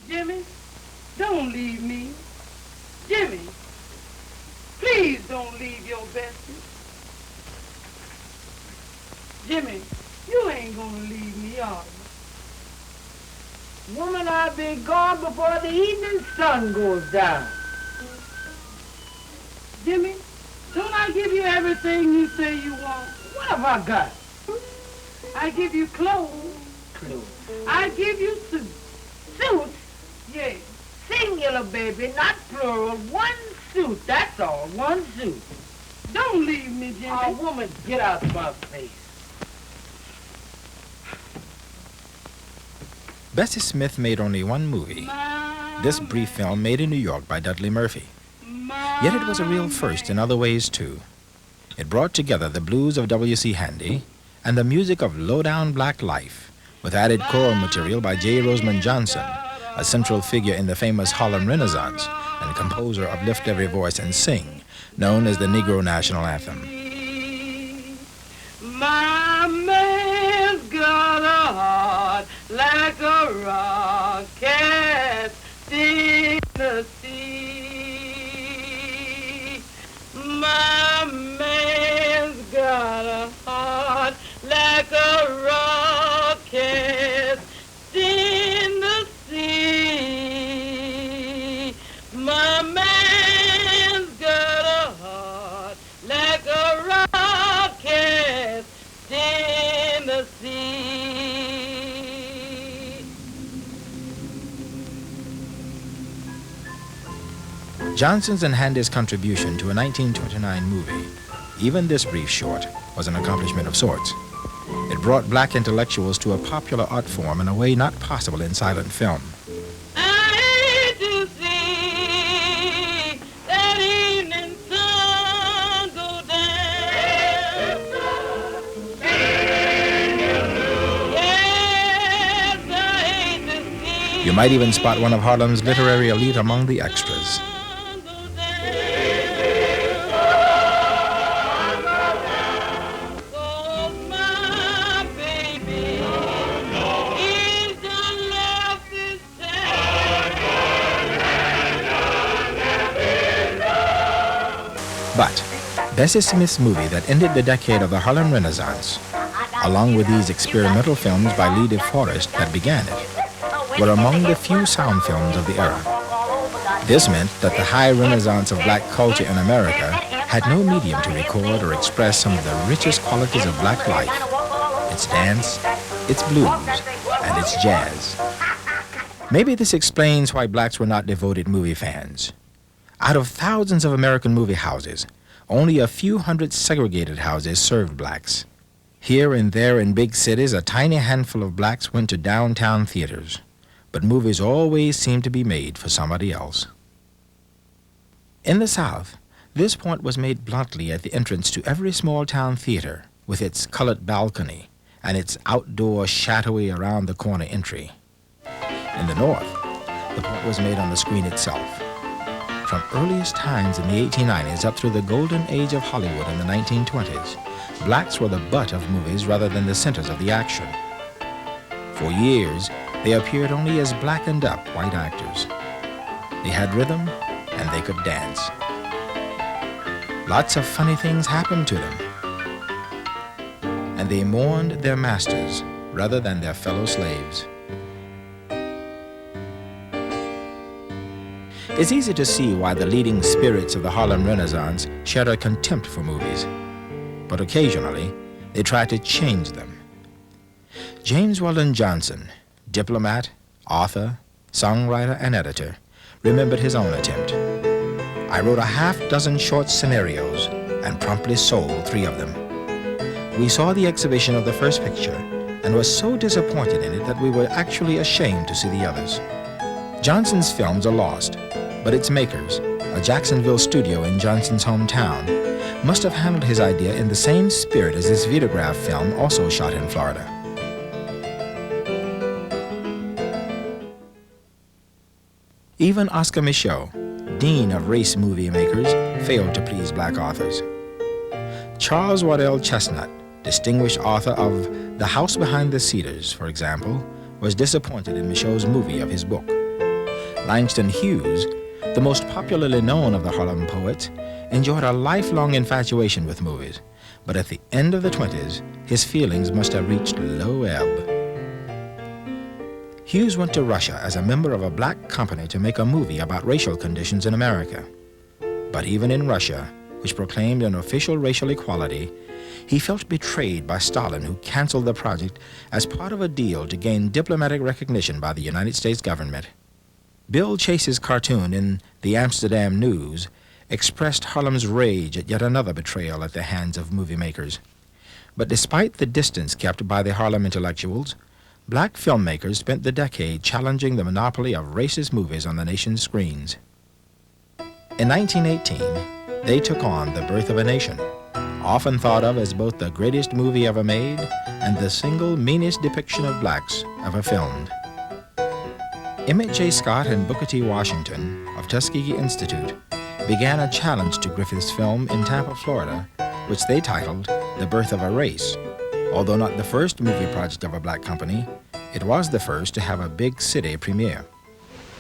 Jimmy, don't leave me. Jimmy, please don't leave your Bessie. Jimmy, you ain't gonna leave me, are you? Woman, I'll be gone before the evening sun goes down. Jimmy, don't I give you everything you say you want? What have I got? I give you clothes. Clothes. I give you suits. Suits? Yes. Singular, baby, not plural. One suit, that's all. One suit. Don't leave me, Jimmy. Oh, woman, get out of my face. Bessie Smith made only one movie, this brief film made in New York by Dudley Murphy. Yet it was a real first in other ways, too. It brought together the blues of W.C. Handy and the music of low-down black life, with added choral material by J. Rosamond Johnson, a central figure in the famous Harlem Renaissance and composer of Lift Every Voice and Sing, known as the Negro National Anthem. My man's got a heart like a rocket in the sea. My man's got a heart like a rocket in the sea. My man's got a heart like a rocket in the sea. Johnson's and Handy's contribution to a 1929 movie, even this brief short, was an accomplishment of sorts. It brought black intellectuals to a popular art form in a way not possible in silent film. I hate to see that evening sun go down. Yes, I hate to see. You might even spot one of Harlem's literary elite among the extras. But Bessie Smith's movie that ended the decade of the Harlem Renaissance, along with these experimental films by Lee DeForest that began it, were among the few sound films of the era. This meant that the high renaissance of black culture in America had no medium to record or express some of the richest qualities of black life, its dance, its blues, and its jazz. Maybe this explains why blacks were not devoted movie fans. Out of thousands of American movie houses, only a few hundred segregated houses served blacks. Here and there in big cities, a tiny handful of blacks went to downtown theaters, but movies always seemed to be made for somebody else. In the South, this point was made bluntly at the entrance to every small-town theater with its colored balcony and its outdoor shadowy around-the-corner entry. In the North, the point was made on the screen itself. From earliest times in the 1890s up through the golden age of Hollywood in the 1920s, blacks were the butt of movies rather than the centers of the action. For years, they appeared only as blackened-up white actors. They had rhythm, and they could dance. Lots of funny things happened to them. And they mourned their masters rather than their fellow slaves. It's easy to see why the leading spirits of the Harlem Renaissance shared a contempt for movies. But occasionally, they tried to change them. James Weldon Johnson, diplomat, author, songwriter, and editor, remembered his own attempt. I wrote a half-dozen short scenarios and promptly sold 3 of them. We saw the exhibition of the first picture and were so disappointed in it that we were actually ashamed to see the others. Johnson's films are lost, but its makers, a Jacksonville studio in Johnson's hometown, must have handled his idea in the same spirit as this Vitagraph film also shot in Florida. Even Oscar Micheaux, dean of race movie makers, failed to please black authors. Charles Waddell Chestnut, distinguished author of The House Behind the Cedars, for example, was disappointed in Micheaux's movie of his book. Langston Hughes, the most popularly known of the Harlem poets, enjoyed a lifelong infatuation with movies, but at the end of the 20s, his feelings must have reached low ebb. Hughes went to Russia as a member of a black company to make a movie about racial conditions in America. But even in Russia, which proclaimed an official racial equality, he felt betrayed by Stalin, who canceled the project as part of a deal to gain diplomatic recognition by the United States government. Bill Chase's cartoon in the Amsterdam News expressed Harlem's rage at yet another betrayal at the hands of movie makers. But despite the distance kept by the Harlem intellectuals, black filmmakers spent the decade challenging the monopoly of racist movies on the nation's screens. In 1918, they took on The Birth of a Nation, often thought of as both the greatest movie ever made and the single meanest depiction of blacks ever filmed. Emmett J. Scott and Booker T. Washington of Tuskegee Institute began a challenge to Griffith's film in Tampa, Florida, which they titled The Birth of a Race. Although not the first movie project of a black company, it was the first to have a big city premiere.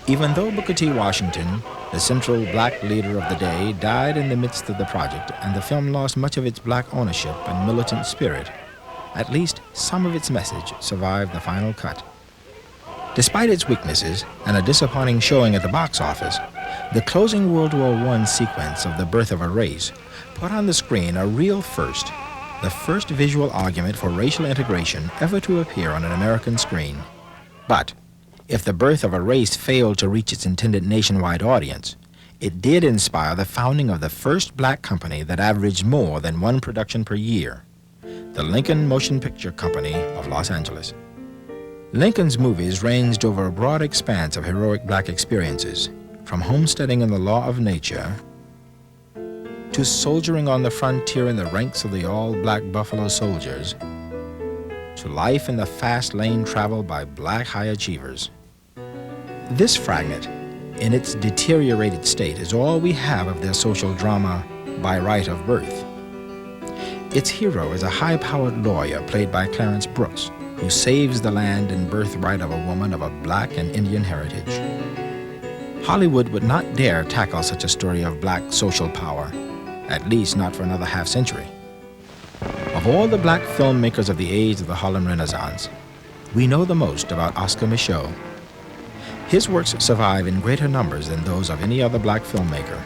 Even though Booker T. Washington, the central black leader of the day, died in the midst of the project and the film lost much of its black ownership and militant spirit, at least some of its message survived the final cut. Despite its weaknesses and a disappointing showing at the box office, the closing World War I sequence of The Birth of a Race put on the screen a real first, the first visual argument for racial integration ever to appear on an American screen. But if The Birth of a Race failed to reach its intended nationwide audience, it did inspire the founding of the first black company that averaged more than one production per year, the Lincoln Motion Picture Company of Los Angeles. Lincoln's movies ranged over a broad expanse of heroic black experiences, from homesteading in the law of nature to soldiering on the frontier in the ranks of the all-black Buffalo Soldiers, to life in the fast lane traveled by black high achievers. This fragment, in its deteriorated state, is all we have of their social drama by right of birth. Its hero is a high-powered lawyer played by Clarence Brooks, who saves the land and birthright of a woman of a black and Indian heritage. Hollywood would not dare tackle such a story of black social power, at least not for another half-century. Of all the black filmmakers of the age of the Harlem Renaissance, we know the most about Oscar Micheaux. His works survive in greater numbers than those of any other black filmmaker.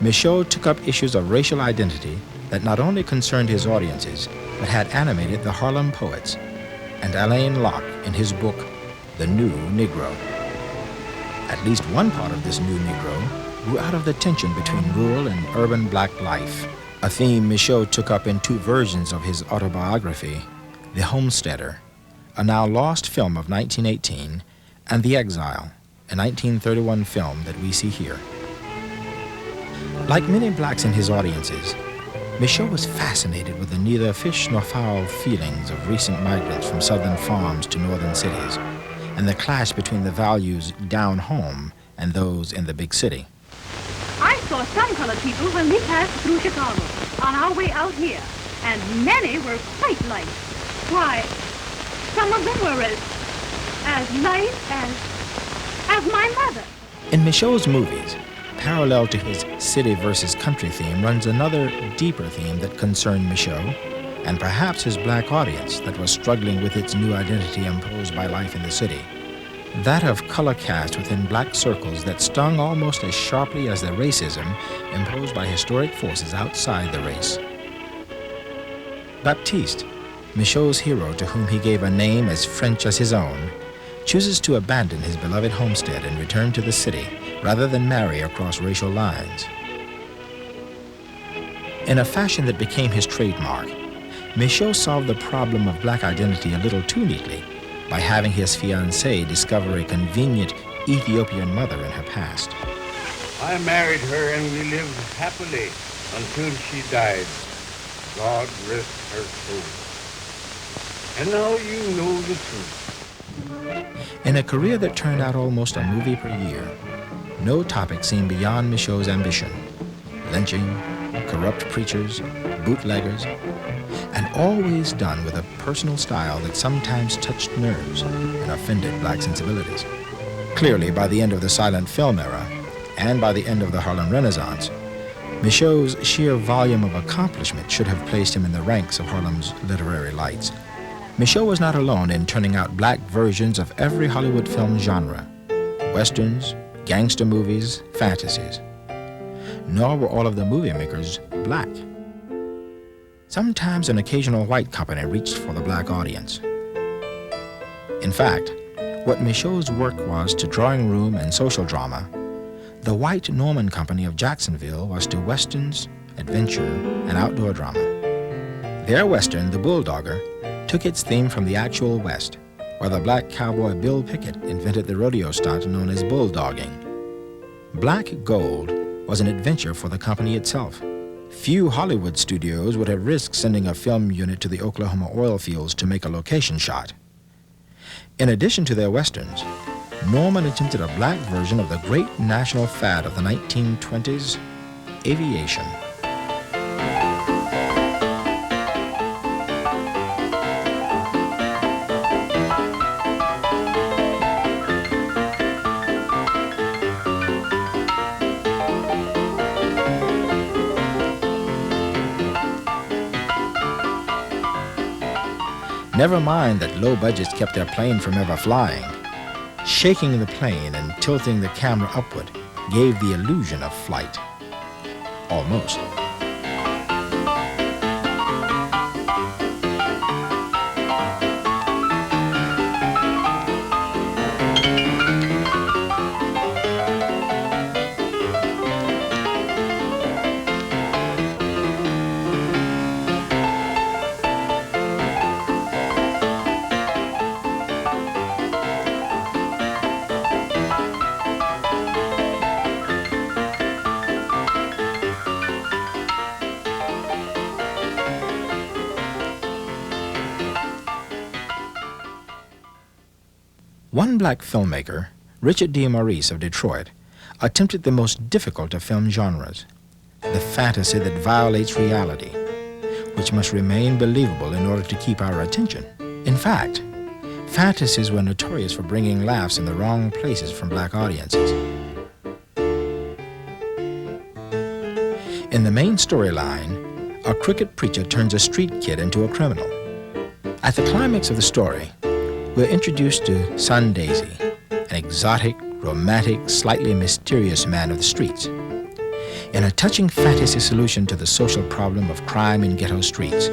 Micheaux took up issues of racial identity that not only concerned his audiences, but had animated the Harlem poets, and Alain Locke in his book, The New Negro. At least one part of this new Negro grew out of the tension between rural and urban black life, a theme Micheaux took up in two versions of his autobiography, The Homesteader, a now lost film of 1918, and The Exile, a 1931 film that we see here. Like many blacks in his audiences, Micheaux was fascinated with the neither fish nor fowl feelings of recent migrants from southern farms to northern cities, and the clash between the values down home and those in the big city. I saw some colored people when we passed through Chicago on our way out here, and many were quite light. Why, some of them were as light as my mother. In Micheaux's movies, parallel to his city versus country theme runs another deeper theme that concerned Micheaux, and perhaps his black audience that was struggling with its new identity imposed by life in the city. That of color cast within black circles that stung almost as sharply as the racism imposed by historic forces outside the race. Baptiste, Micheaux's hero to whom he gave a name as French as his own, chooses to abandon his beloved homestead and return to the city rather than marry across racial lines. In a fashion that became his trademark, Micheaux solved the problem of black identity a little too neatly by having his fiancée discover a convenient Ethiopian mother in her past. I married her and we lived happily until she died. God rest her soul. And now you know the truth. In a career that turned out almost a movie per year, no topic seemed beyond Micheaux's ambition. Lynching, corrupt preachers, bootleggers, and always done with a personal style that sometimes touched nerves and offended black sensibilities. Clearly, by the end of the silent film era, and by the end of the Harlem Renaissance, Micheaux's sheer volume of accomplishment should have placed him in the ranks of Harlem's literary lights. Micheaux was not alone in turning out black versions of every Hollywood film genre: westerns, gangster movies, fantasies. Nor were all of the movie makers black. Sometimes an occasional white company reached for the black audience. In fact, what Micheaux's work was to drawing room and social drama, the White Norman Company of Jacksonville was to westerns, adventure, and outdoor drama. Their western, The Bulldogger, took its theme from the actual West, where the black cowboy Bill Pickett invented the rodeo stunt known as bulldogging. Black Gold was an adventure for the company itself. Few Hollywood studios would have risked sending a film unit to the Oklahoma oil fields to make a location shot. In addition to their westerns, Norman attempted a black version of the great national fad of the 1920s, aviation. Never mind that low budgets kept their plane from ever flying. Shaking the plane and tilting the camera upward gave the illusion of flight. Almost. One black filmmaker, Richard D. Maurice of Detroit, attempted the most difficult of film genres, the fantasy that violates reality, which must remain believable in order to keep our attention. In fact, fantasies were notorious for bringing laughs in the wrong places from black audiences. In the main storyline, a crooked preacher turns a street kid into a criminal. At the climax of the story, we're introduced to Son Daisy, an exotic, romantic, slightly mysterious man of the streets. In a touching fantasy solution to the social problem of crime in ghetto streets,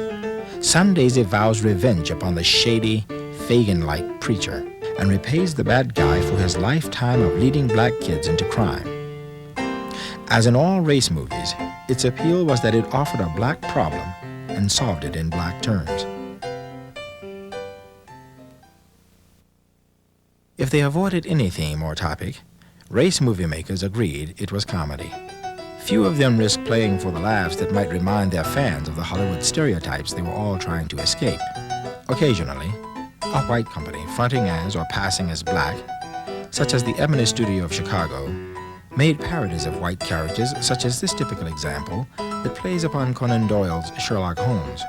Son Daisy vows revenge upon the shady, Fagin-like preacher and repays the bad guy for his lifetime of leading black kids into crime. As in all race movies, its appeal was that it offered a black problem and solved it in black terms. If they avoided any theme or topic, race movie makers agreed it was comedy. Few of them risked playing for the laughs that might remind their fans of the Hollywood stereotypes they were all trying to escape. Occasionally, a white company fronting as or passing as black, such as the Ebony Studio of Chicago, made parodies of white characters, such as this typical example that plays upon Conan Doyle's Sherlock Holmes.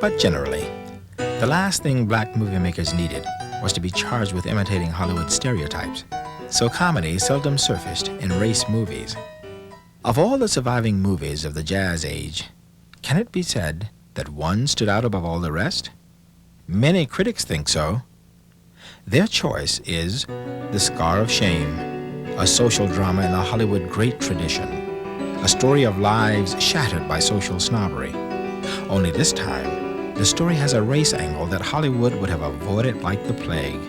But generally, the last thing black movie makers needed was to be charged with imitating Hollywood stereotypes, so comedy seldom surfaced in race movies. Of all the surviving movies of the Jazz Age, can it be said that one stood out above all the rest? Many critics think so. Their choice is The Scar of Shame, a social drama in the Hollywood great tradition, a story of lives shattered by social snobbery. Only this time, the story has a race angle that Hollywood would have avoided like the plague.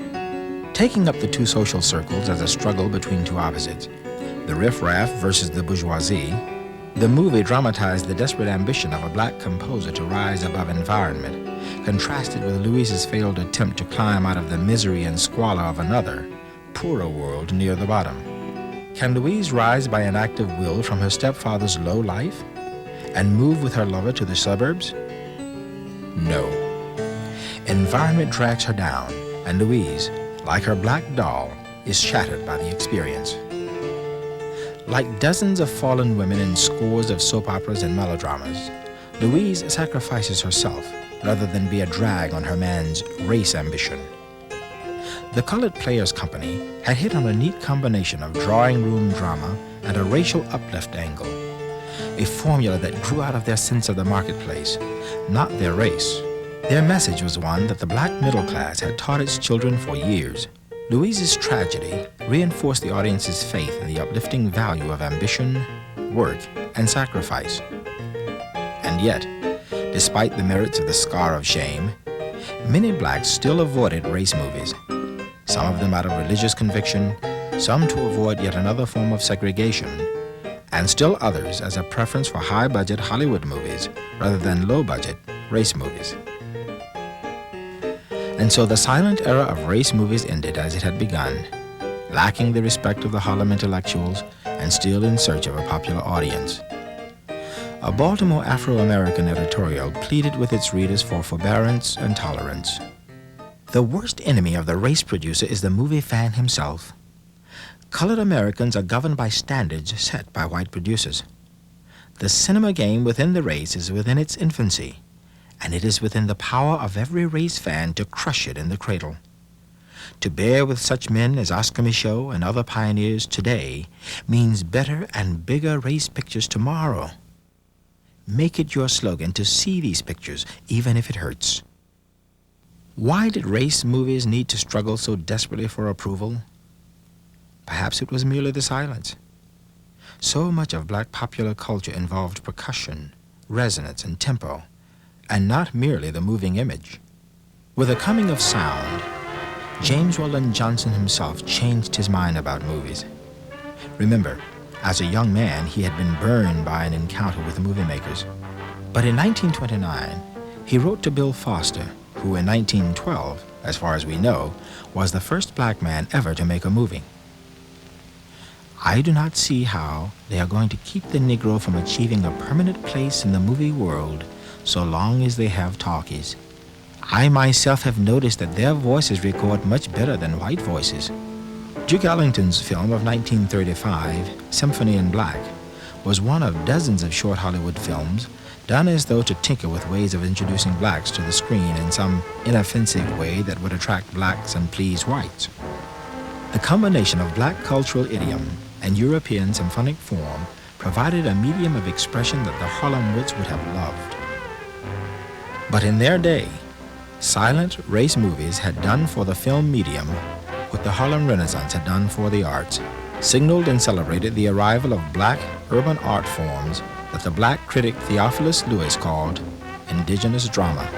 Taking up the two social circles as a struggle between two opposites, the riffraff versus the bourgeoisie, the movie dramatized the desperate ambition of a black composer to rise above environment, contrasted with Louise's failed attempt to climb out of the misery and squalor of another, poorer world near the bottom. Can Louise rise by an act of will from her stepfather's low life and move with her lover to the suburbs? No. Environment drags her down, and Louise, like her black doll, is shattered by the experience. Like dozens of fallen women in scores of soap operas and melodramas, Louise sacrifices herself rather than be a drag on her man's race ambition. The Colored Players Company had hit on a neat combination of drawing room drama and a racial uplift angle, a formula that grew out of their sense of the marketplace, not their race. Their message was one that the black middle class had taught its children for years. Louise's tragedy reinforced the audience's faith in the uplifting value of ambition, work, and sacrifice. And yet, despite the merits of The Scar of Shame, many blacks still avoided race movies, some of them out of religious conviction, some to avoid yet another form of segregation, and still others as a preference for high-budget Hollywood movies rather than low-budget race movies. And so the silent era of race movies ended as it had begun, lacking the respect of the Harlem intellectuals and still in search of a popular audience. A Baltimore Afro-American editorial pleaded with its readers for forbearance and tolerance. The worst enemy of the race producer is the movie fan himself. Colored Americans are governed by standards set by white producers. The cinema game within the race is within its infancy, and it is within the power of every race fan to crush it in the cradle. To bear with such men as Oscar Micheaux and other pioneers today means better and bigger race pictures tomorrow. Make it your slogan to see these pictures, even if it hurts. Why did race movies need to struggle so desperately for approval? Perhaps it was merely the silence. So much of black popular culture involved percussion, resonance, and tempo, and not merely the moving image. With the coming of sound, James Weldon Johnson himself changed his mind about movies. Remember, as a young man, he had been burned by an encounter with movie makers. But in 1929, he wrote to Bill Foster, who in 1912, as far as we know, was the first black man ever to make a movie. I do not see how they are going to keep the Negro from achieving a permanent place in the movie world so long as they have talkies. I myself have noticed that their voices record much better than white voices. Duke Ellington's film of 1935, Symphony in Black, was one of dozens of short Hollywood films done as though to tinker with ways of introducing blacks to the screen in some inoffensive way that would attract blacks and please whites. The combination of black cultural idiom and European symphonic form provided a medium of expression that the Harlem wits would have loved. But in their day, silent race movies had done for the film medium what the Harlem Renaissance had done for the arts, signaled and celebrated the arrival of black urban art forms that the black critic Theophilus Lewis called indigenous drama.